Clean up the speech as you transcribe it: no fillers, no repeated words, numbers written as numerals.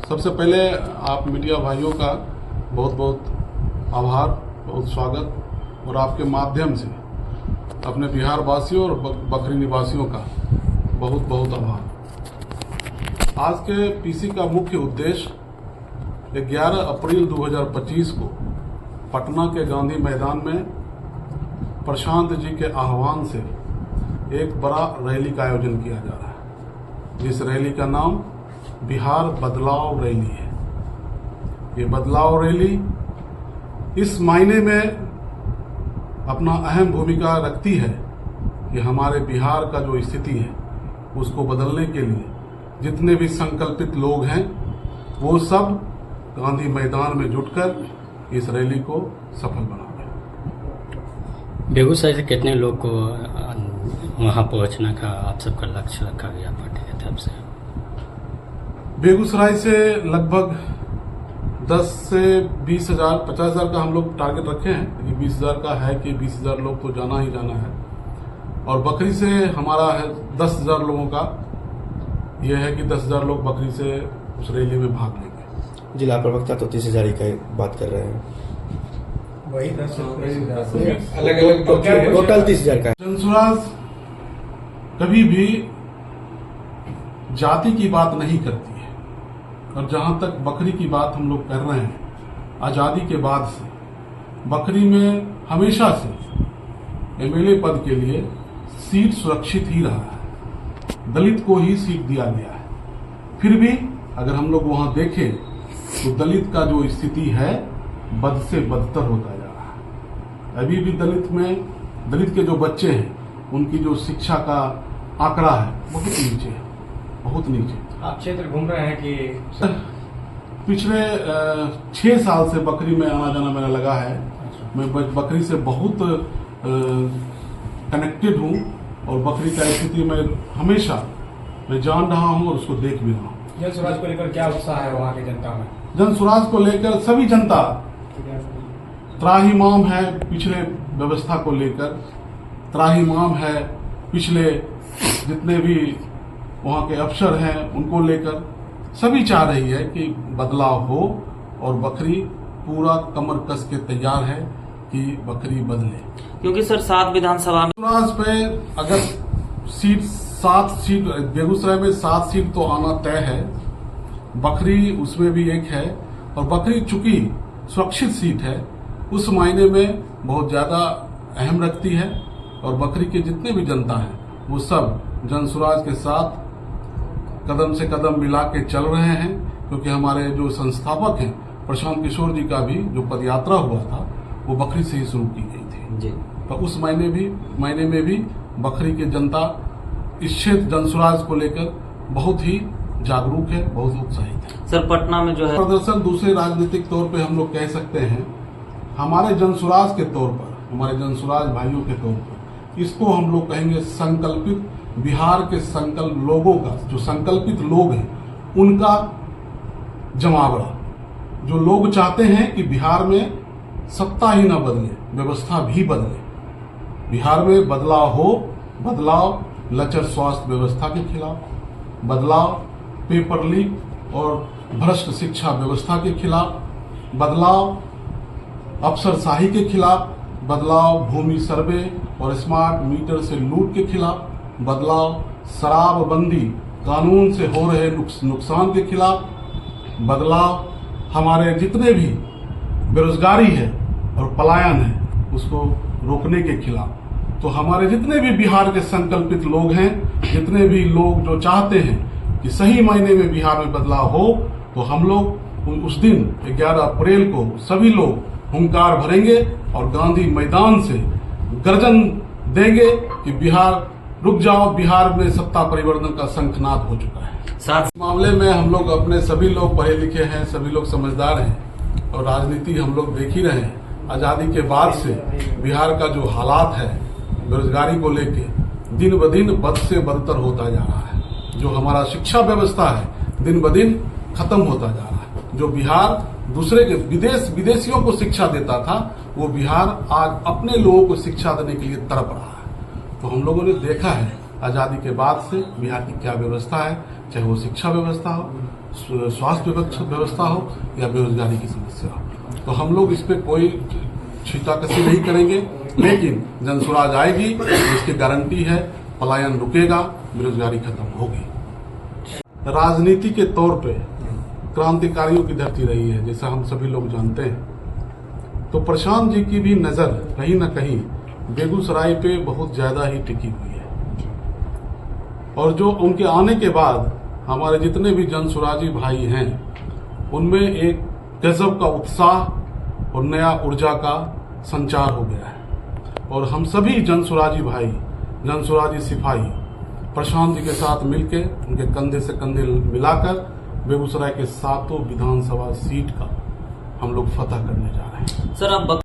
सबसे पहले आप मीडिया भाइयों का बहुत बहुत आभार, बहुत स्वागत और आपके माध्यम से अपने बिहार वासियों और बखरी निवासियों का बहुत बहुत आभार। आज के पीसी का मुख्य उद्देश्य 11 अप्रैल 2025 को पटना के गांधी मैदान में प्रशांत जी के आह्वान से एक बड़ा रैली का आयोजन किया जा रहा है, जिस रैली का नाम बिहार बदलाव रैली है। ये बदलाव रैली इस मायने में अपना अहम भूमिका रखती है कि हमारे बिहार का जो स्थिति है उसको बदलने के लिए जितने भी संकल्पित लोग हैं वो सब गांधी मैदान में जुटकर इस रैली को सफल बनाएंगे। बेगूसराय से कितने लोग को वहां पहुंचने का आप सबका लक्ष्य रखा गया पार्टी की तरफ से? बेगूसराय से लगभग 10 से 20 हजार 50 हजार का हम लोग टारगेट रखे हैं, लेकिन 20 हजार का है कि 20 हजार लोग तो जाना ही जाना है। और बकरी से हमारा है 10 हजार लोगों का यह है कि 10 हजार लोग बकरी से उस रैली में भाग लेंगे। जिला प्रवक्ता तो 30 हजार की बात कर रहे हैं, वही 10 अलग अलग टोटल 30 हजार का। जनसुराज कभी भी जाति की बात नहीं करती है, और जहां तक बकरी की बात हम लोग कर रहे हैं, आजादी के बाद से बकरी में हमेशा से एमएलए पद के लिए सीट सुरक्षित ही रहा है, दलित को ही सीट दिया गया है। फिर भी अगर हम लोग वहां देखें तो दलित का जो स्थिति है बद से बदतर होता जा रहा है। अभी भी दलित के जो बच्चे हैं उनकी जो शिक्षा का आंकड़ा है बहुत नीचे है, बहुत नीचे। आप क्षेत्र घूम रहे हैं कि पिछले 6 साल से बकरी में आना जाना मेरा लगा है। मैं बकरी से बहुत कनेक्टेड हूँ और बकरी का स्थिति में हमेशा मैं जान रहा हूँ और उसको देख भी रहा हूँ। जन स्वराज को लेकर क्या उत्साह है वहाँ की जनता में? जन स्वराज को लेकर सभी जनता त्राहिमाम है, पिछले व्यवस्था को लेकर त्राहिमाम है, पिछले जितने भी वहाँ के अफसर हैं उनको लेकर सभी चाह रही है कि बदलाव हो और बकरी पूरा कमर कस के तैयार है कि बकरी बदले। क्योंकि सर 7 विधानसभा में स्वराज पे अगर 7 सीट बेगूसराय में 7 सीट तो आना तय है, बकरी उसमें भी एक है। और बकरी चूंकि सुरक्षित सीट है उस मायने में बहुत ज्यादा अहम रखती है, और बकरी के जितने भी जनता है वो सब जनसुराज के साथ कदम से कदम मिला के चल रहे हैं। क्योंकि हमारे जो संस्थापक हैं प्रशांत किशोर जी का भी जो पदयात्रा हुआ था वो बकरी से ही शुरू की गई थी जी। तो उस मायने में भी बकरी की जनता इस क्षेत्र जनसुराज को लेकर बहुत ही जागरूक है, बहुत उत्साहित है। सर पटना में जो है प्रदर्शन दूसरे राजनीतिक तौर पे हम लोग कह सकते हैं, हमारे जनसुराज के तौर पर, हमारे जनसुराज भाइयों के तौर पर इसको हम लोग कहेंगे संकल्पित बिहार के संकल्प लोगों का, जो संकल्पित लोग हैं उनका जमावड़ा। जो लोग चाहते हैं कि बिहार में सत्ता ही न बदले, व्यवस्था भी बदले। बिहार में बदलाव हो, बदलाव लचर स्वास्थ्य व्यवस्था के खिलाफ, बदलाव पेपर लीक और भ्रष्ट शिक्षा व्यवस्था के खिलाफ, बदलाव अफसरशाही के खिलाफ, बदलाव भूमि सर्वे और स्मार्ट मीटर से लूट के खिलाफ, बदलाव शराबबंदी कानून से हो रहे नुकसान के खिलाफ, बदलाव हमारे जितने भी बेरोजगारी है और पलायन है उसको रोकने के खिलाफ। तो हमारे जितने भी बिहार के संकल्पित लोग हैं, जितने भी लोग जो चाहते हैं कि सही मायने में बिहार में बदलाव हो, तो हम लोग उस दिन 11 अप्रैल को सभी लोग हुंकार भरेंगे और गांधी मैदान से गर्जन देंगे कि बिहार रुक जाओ, बिहार में सत्ता परिवर्तन का शंखनाद हो चुका है। साथ मामले में हम लोग अपने सभी लोग पढ़े लिखे हैं, सभी लोग समझदार हैं और राजनीति हम लोग देख ही रहे हैं। आजादी के बाद से बिहार का जो हालात है बेरोजगारी को लेके दिन ब दिन बद से बदतर होता जा रहा है। जो हमारा शिक्षा व्यवस्था है दिन ब दिन खत्म होता जा रहा है। जो बिहार दूसरे के विदेशियों को शिक्षा देता था, वो बिहार आज अपने लोगों को शिक्षा देने के लिए तड़प रहा है। तो हम लोगों ने देखा है आजादी के बाद से बिहार की क्या व्यवस्था है, चाहे वो शिक्षा व्यवस्था हो, स्वास्थ्य व्यवस्था हो या बेरोजगारी की समस्या हो। तो हम लोग इस पे कोई छींटाकशी नहीं करेंगे, लेकिन जनसुराज आएगी तो इसकी गारंटी है पलायन रुकेगा, बेरोजगारी खत्म होगी। राजनीति के तौर पे क्रांतिकारियों की धरती रही है, जैसा हम सभी लोग जानते हैं। तो प्रशांत जी की भी नजर कहीं न कहीं बेगूसराय पे बहुत ज्यादा ही टिकी हुई है, और जो उनके आने के बाद हमारे जितने भी जनसुराजी भाई हैं उनमें एक गजब का उत्साह और नया ऊर्जा का संचार हो गया है। और हम सभी जनसुराजी भाई, जनसुराजी सिपाही प्रशांत जी के साथ मिलकर उनके कंधे से कंधे मिलाकर बेगूसराय के 7 विधानसभा सीट का हम लोग फतह करने जा रहे हैं। सर आप